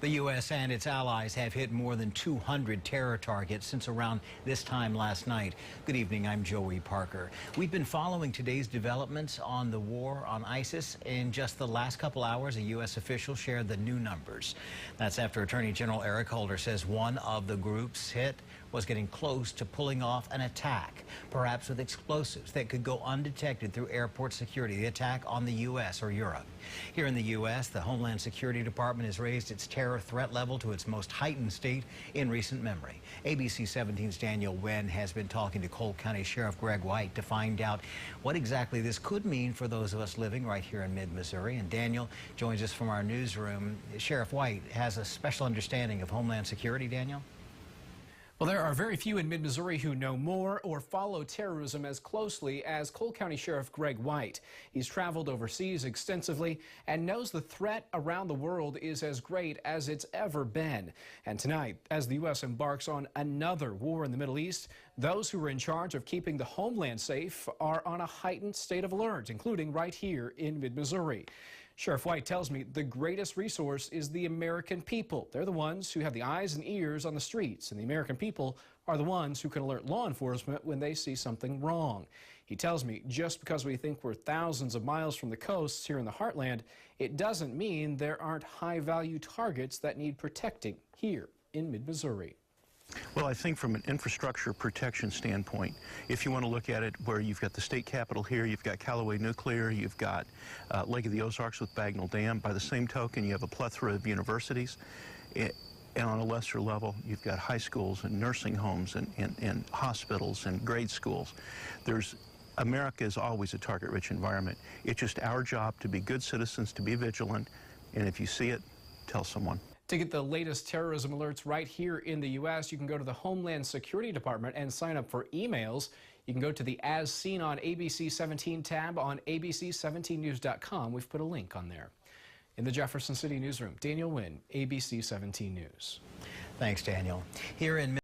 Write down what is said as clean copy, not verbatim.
The U.S. and its allies have hit more than 200 terror targets since around this time last night. Good evening, I'm Joey Parker. We've been following today's developments on the war on ISIS. In just the last couple hours, a U.S. official shared the new numbers. That's after Attorney General Eric Holder says one of the groups hit was getting close to pulling off an attack, perhaps with explosives that could go undetected through airport security, the attack on the U.S. or Europe. Here in the U.S., the Homeland Security Department has raised its terror threat level to its most heightened state in recent memory. ABC 17's Daniel Wynn has been talking to Cole County Sheriff Greg White to find out what exactly this could mean for those of us living right here in mid-Missouri. And Daniel joins us from our newsroom. Sheriff White has a special understanding of Homeland Security, Daniel? Well, there are very few in mid-Missouri who know more or follow terrorism as closely as Cole County Sheriff Greg White. He's traveled overseas extensively and knows the threat around the world is as great as it's ever been. And tonight, as the U.S. embarks on another war in the Middle East, those who are in charge of keeping the homeland safe are on a heightened state of alert, including right here in mid-Missouri. Sheriff White tells me the greatest resource is the American people. They're the ones who have the eyes and ears on the streets, and the American people are the ones who can alert law enforcement when they see something wrong. He tells me just because we think we're thousands of miles from the coasts here in the heartland, it doesn't mean there aren't high-value targets that need protecting here in mid-Missouri. Well, I think from an infrastructure protection standpoint, if you want to look at it where you've got the state capitol here, you've got Callaway Nuclear, you've got Lake of the Ozarks with Bagnell Dam. By the same token, you have a plethora of universities. And on a lesser level, you've got high schools and nursing homes and hospitals and grade schools. America is always a target-rich environment. It's just our job to be good citizens, to be vigilant, and if you see it, tell someone. To get the latest terrorism alerts right here in the U.S., you can go to the Homeland Security Department and sign up for emails. You can go to the As Seen on ABC 17 tab on abc17news.com. We've put a link on there. In the Jefferson City newsroom, Daniel Wynn, ABC 17 News. Thanks, Daniel. Here in